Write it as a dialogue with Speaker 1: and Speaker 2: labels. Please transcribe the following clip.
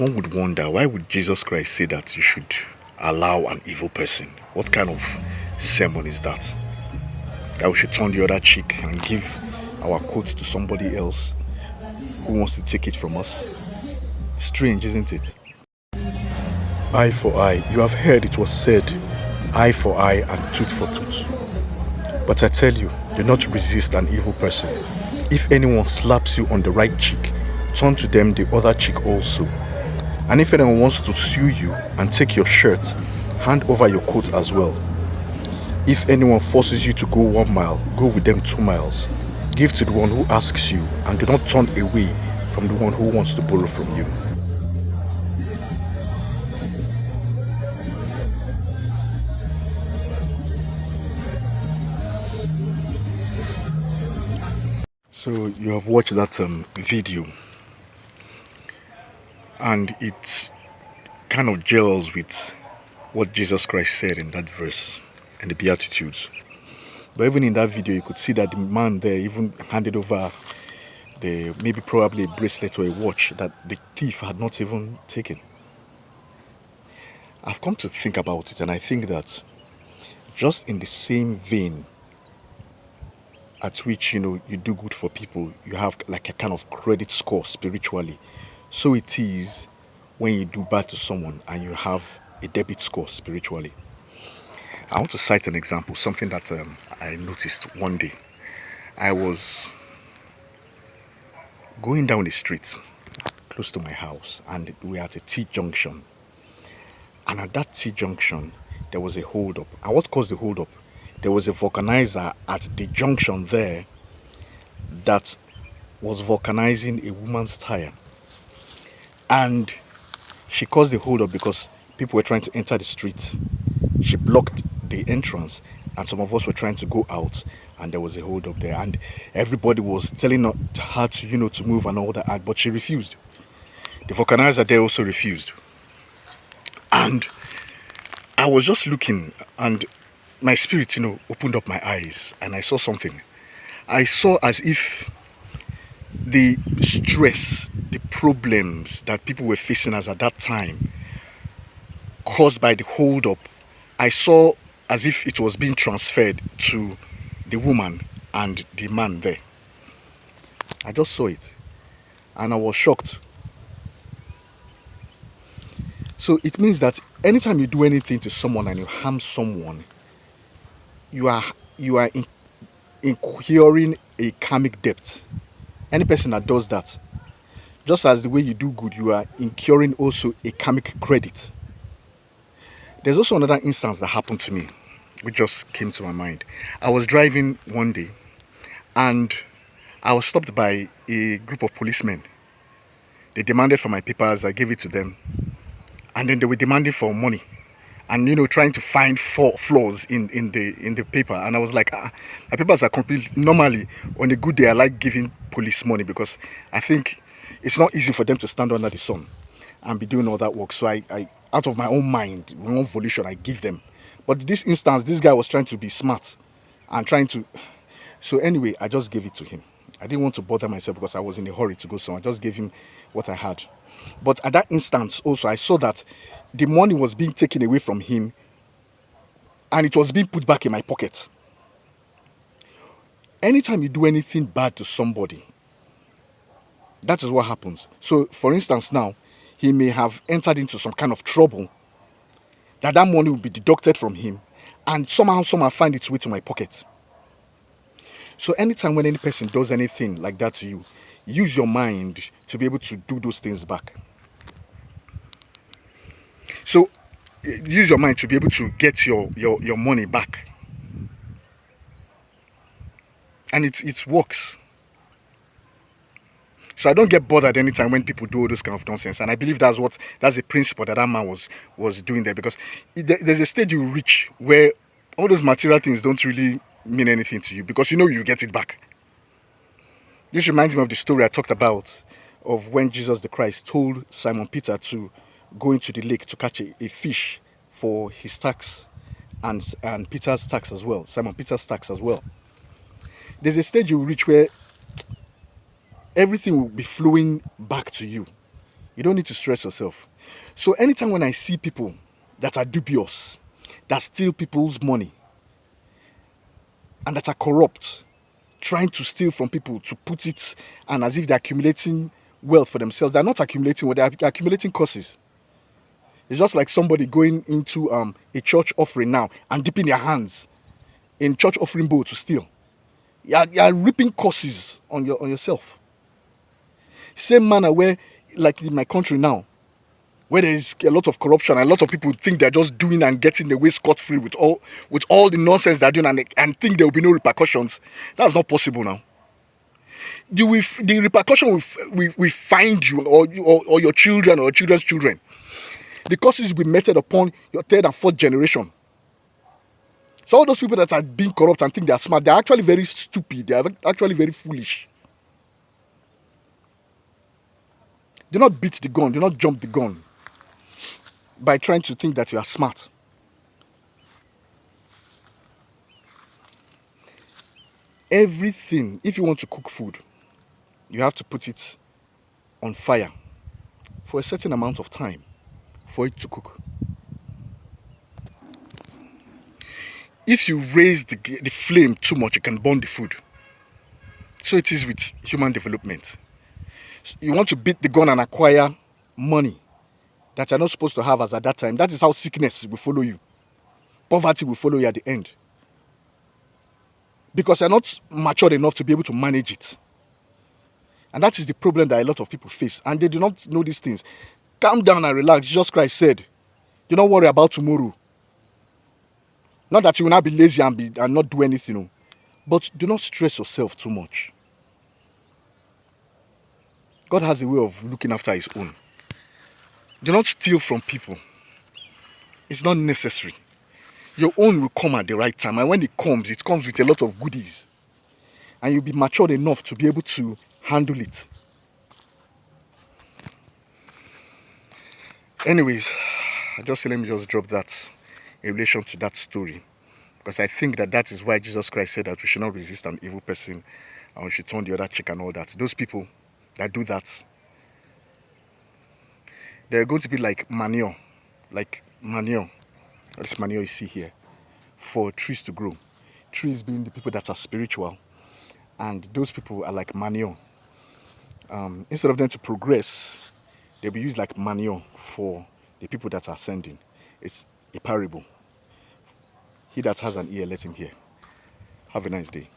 Speaker 1: One would wonder, why would Jesus Christ say that you should allow an evil person? What kind of sermon is that? That we should turn the other cheek and give our coat to somebody else who wants to take it from us? Strange, isn't it? Eye for eye. You have heard it was said, eye for eye and tooth for tooth. But I tell you, do not resist an evil person. If anyone slaps you on the right cheek, turn to them the other cheek also. And if anyone wants to sue you and take your shirt, hand over your coat as well. If anyone forces you to go 1 mile, go with them 2 miles. Give to the one who asks you, and do not turn away from the one who wants to borrow from you. So you have watched that video, and it kind of gels with what Jesus Christ said in that verse and the Beatitudes. But even in that video, you could see that the man there even handed over probably a bracelet or a watch that the thief had not even taken. I've come to think about it, and I think that just in the same vein at which you do good for people, you have like a kind of credit score spiritually. So it is when you do bad to someone and you have a debit score spiritually. I want to cite an example, something that I noticed one day. I was going down the street close to my house, and we were at a T-junction. And at that T-junction, there was a hold-up. And what caused the hold-up? There was a vulcanizer at the junction there that was vulcanizing a woman's tire. And she caused the hold-up because people were trying to enter the street. She blocked the entrance, and some of us were trying to go out, and there was a hold-up there. And everybody was telling her to move and all that, but she refused. The vulcanizer there also refused. And I was just looking, and my spirit, opened up my eyes, and I saw something. I saw as if the stress, the problems that people were facing as at that time, caused by the hold-up, I saw as if it was being transferred to the woman and the man there. I just saw it, and I was shocked. So it means that anytime you do anything to someone and you harm someone, you are incurring a karmic debt. Any person that does that, just as the way you do good, you are incurring also a karmic credit. There's also another instance that happened to me, which just came to my mind. I was driving one day, and I was stopped by a group of policemen. They demanded for my papers. I gave it to them, and then they were demanding for money, and trying to find flaws in the paper. And I was like, my papers are complete. Normally, on a good day, I like giving police money because I think it's not easy for them to stand under the sun and be doing all that work. So I out of my own mind, my own volition, I give them. But this instance, this guy was trying to be smart and trying to. So anyway, I just gave it to him. I didn't want to bother myself because I was in a hurry to go somewhere. I just gave him what I had. But at that instance also, I saw that the money was being taken away from him, and it was being put back in my pocket. Anytime you do anything bad to somebody, that is what happens. So, for instance, now, he may have entered into some kind of trouble, that money will be deducted from him, and somehow find its way to my pocket. So anytime when any person does anything like that to you, use your mind to be able to do those things back. So use your mind to be able to get your money back. And it works. So I don't get bothered anytime when people do all those kind of nonsense. And I believe that's the principle that man was doing there. Because there's a stage you reach where all those material things don't really mean anything to you, because you get it back. This reminds me of the story I talked about of when Jesus the Christ told Simon Peter to go into the lake to catch a fish for his tax and Peter's tax as well, Simon Peter's tax as well. There's a stage you reach where everything will be flowing back to you. You don't need to stress yourself. So anytime when I see people that are dubious, that steal people's money, and that are corrupt, trying to steal from people to put it, and as if they're accumulating wealth for themselves, they're not accumulating wealth, they're accumulating curses. It's just like somebody going into a church offering now and dipping their hands in church offering bowl to steal. You're reaping curses on yourself. Same manner where, like in my country now, where there is a lot of corruption and a lot of people think they're just doing and getting away scot-free with all the nonsense they're doing, and think there will be no repercussions. That's not possible now. The repercussion will find you, or your children, or your children's children. The curses will be meted upon your third and fourth generation. So all those people that are being corrupt and think they are smart, they're actually very stupid. They are actually very foolish. Do not beat the gun. Do not jump the gun by trying to think that you are smart. Everything, if you want to cook food, you have to put it on fire for a certain amount of time for it to cook. If you raise the flame too much, you can burn the food. So it is with human development. You want to beat the gun and acquire money that you're not supposed to have as at that time. That is how sickness will follow you. Poverty will follow you at the end. Because you're not matured enough to be able to manage it. And that is the problem that a lot of people face. And they do not know these things. Calm down and relax. Jesus Christ said, do not worry about tomorrow. Not that you will not be lazy and not do anything. But do not stress yourself too much. God has a way of looking after his own. Do not steal from people. It's not necessary. Your own will come at the right time. And when it comes with a lot of goodies. And you'll be matured enough to be able to handle it. Anyways, let me just drop that in relation to that story. Because I think that is why Jesus Christ said that we should not resist an evil person and we should turn the other cheek and all that. Those people that do that, they're going to be like manure. Like manure. This manure you see here. For trees to grow. Trees being the people that are spiritual. And those people are like manure. Instead of them to progress, they'll be used like manure for the people that are ascending. It's a parable. He that has an ear, let him hear. Have a nice day.